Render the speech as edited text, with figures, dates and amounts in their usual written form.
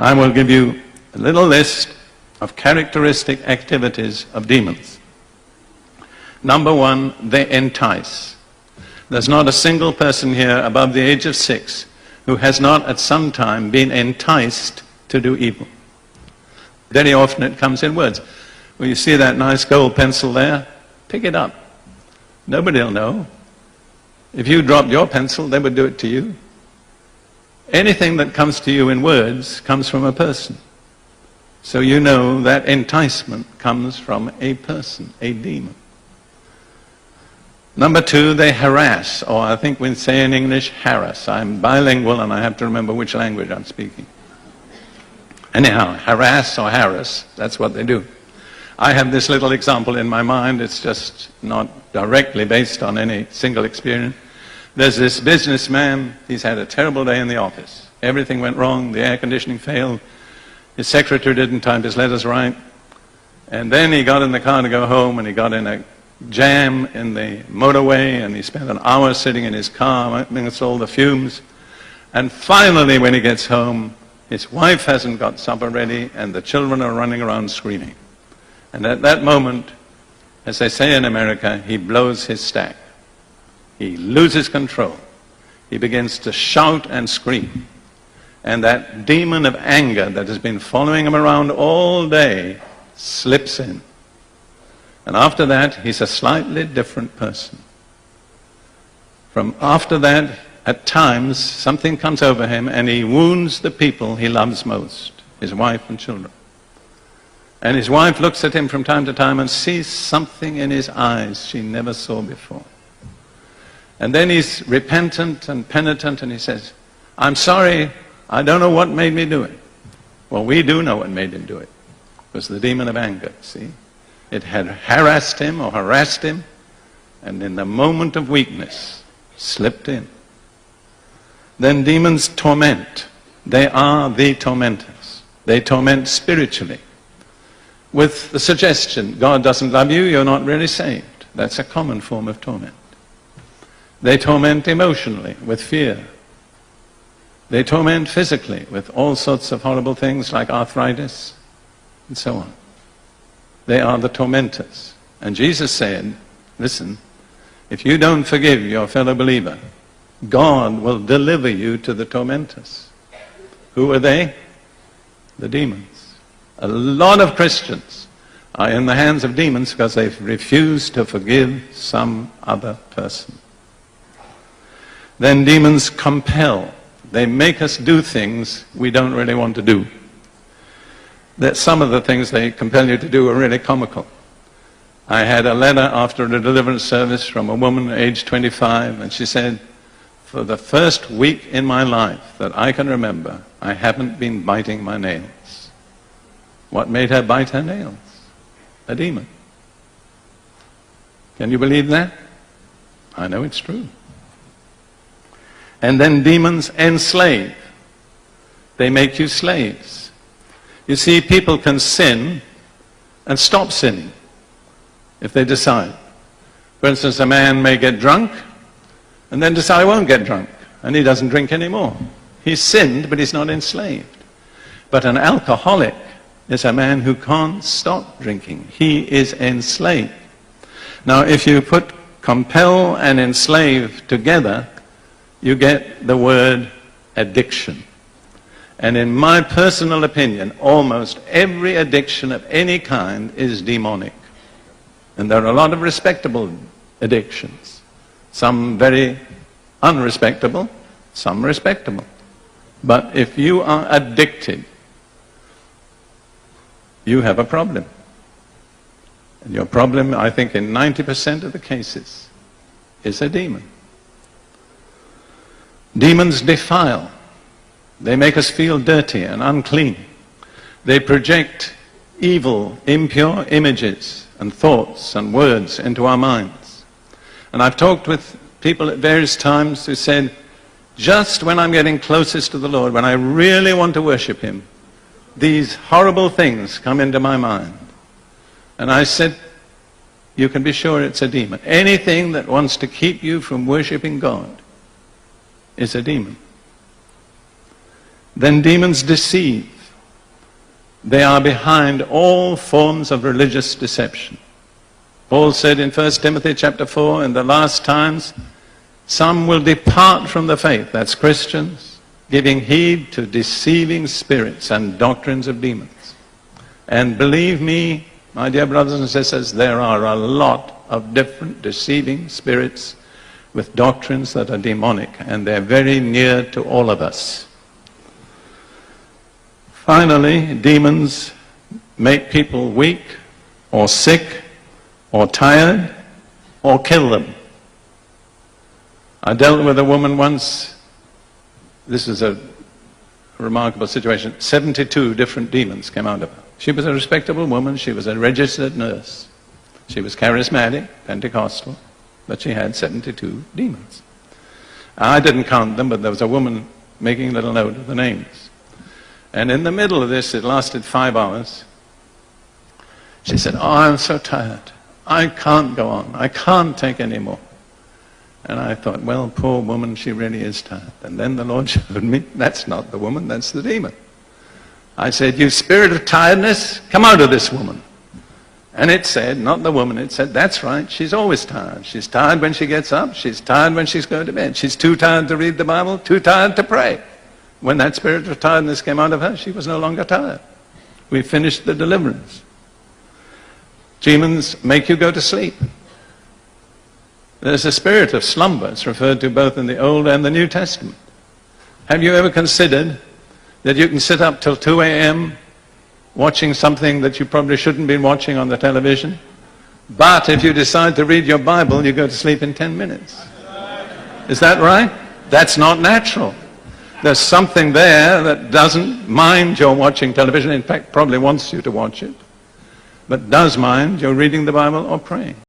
I will give you a little list of characteristic activities of demons. Number one, they entice. There's not a single person here above the age of 6 who has not at some time been enticed to do evil. Very often it comes in words. Well, you see that nice gold pencil there? Pick it up. Nobody will know. If you dropped your pencil, they would do it to you. Anything that comes to you in words comes from a person. So you know that enticement comes from a person, a demon. Number two, they harass, or I think we say in English, harass. I'm bilingual and I have to remember which language I'm speaking. Anyhow, harass or harass, that's what they do. I have this little example in my mind. It's just not directly based on any single experience. There's this businessman. He's had a terrible day in the office. Everything went wrong. The air conditioning failed. His secretary didn't type his letters right. And then he got in the car to go home, and he got in a jam in the motorway, and he spent an hour sitting in his car amidst all the fumes. And finally, when he gets home, his wife hasn't got supper ready, and the children are running around screaming. And at that moment, as they say in America, he blows his stack. He loses control. He begins to shout and scream. And that demon of anger that has been following him around all day slips in. And after that, he's a slightly different person. From after that, at times, something comes over him and he wounds the people he loves most, his wife and children. And his wife looks at him from time to time and sees something in his eyes she never saw before. And then he's repentant and penitent, and he says, I'm sorry, I don't know what made me do it. Well, we do know what made him do it. It was the demon of anger, see? It had harassed him or harassed him, and in the moment of weakness, slipped in. Then demons torment. They are the tormentors. They torment spiritually, with the suggestion, God doesn't love you, you're not really saved. That's a common form of torment. They torment emotionally, with fear. They torment physically, with all sorts of horrible things like arthritis, and so on. They are the tormentors. And Jesus said, listen, if you don't forgive your fellow believer, God will deliver you to the tormentors. Who are they? The demons. A lot of Christians are in the hands of demons because they've refused to forgive some other person. Then demons compel. They make us do things we don't really want to do. That some of the things they compel you to do are really comical. I had a letter after a deliverance service from a woman aged 25, and she said, for the first week in my life that I can remember, I haven't been biting my nails. What made her bite her nails? A demon. Can you believe that? I know it's true. And then demons enslave. They make you slaves. You see, people can sin and stop sinning if they decide. For instance, a man may get drunk and then decide I won't get drunk, and he doesn't drink anymore. He's sinned, but he's not enslaved. But an alcoholic is a man who can't stop drinking. He is enslaved. Now, if you put compel and enslave together, you get the word addiction. And in my personal opinion, almost every addiction of any kind is demonic. And there are a lot of respectable addictions. Some very unrespectable, some respectable. But if you are addicted, you have a problem. And your problem, I think in 90% of the cases, is a demon. Demons defile. They make us feel dirty and unclean. They project evil, impure images and thoughts and words into our minds. And I've talked with people at various times who said, just when I'm getting closest to the Lord, when I really want to worship Him, these horrible things come into my mind. And I said, you can be sure it's a demon. Anything that wants to keep you from worshiping God is a demon. Then demons deceive. They are behind all forms of religious deception. Paul said in 1 Timothy chapter 4, in the last times, some will depart from the faith, that's Christians, giving heed to deceiving spirits and doctrines of demons. And believe me, my dear brothers and sisters, there are a lot of different deceiving spirits with doctrines that are demonic, and they're very near to all of us. Finally, demons make people weak or sick or tired or kill them. I dealt with a woman once, this is a remarkable situation, 72 different demons came out of her. She was a respectable woman, she was a registered nurse. She was charismatic, Pentecostal, but she had 72 demons. I didn't count them, but there was a woman making a little note of the names. And in the middle of this, it lasted 5 hours, she said, "Oh, I'm so tired. I can't go on. I can't take any more." And I thought, well, poor woman, she really is tired. And then the Lord showed me, that's not the woman, that's the demon. I said, "You spirit of tiredness, come out of this woman." And it said, not the woman, it said, that's right, she's always tired. She's tired when she gets up, she's tired when she's going to bed. She's too tired to read the Bible, too tired to pray. When that spirit of tiredness came out of her, she was no longer tired. We finished the deliverance. Demons make you go to sleep. There's a spirit of slumber, it's referred to both in the Old and the New Testament. Have you ever considered that you can sit up till 2 a.m. watching something that you probably shouldn't be watching on the television? But if you decide to read your Bible, you go to sleep in 10 minutes. Is that right? That's not natural. There's something there that doesn't mind your watching television, in fact probably wants you to watch it, but does mind your reading the Bible or praying.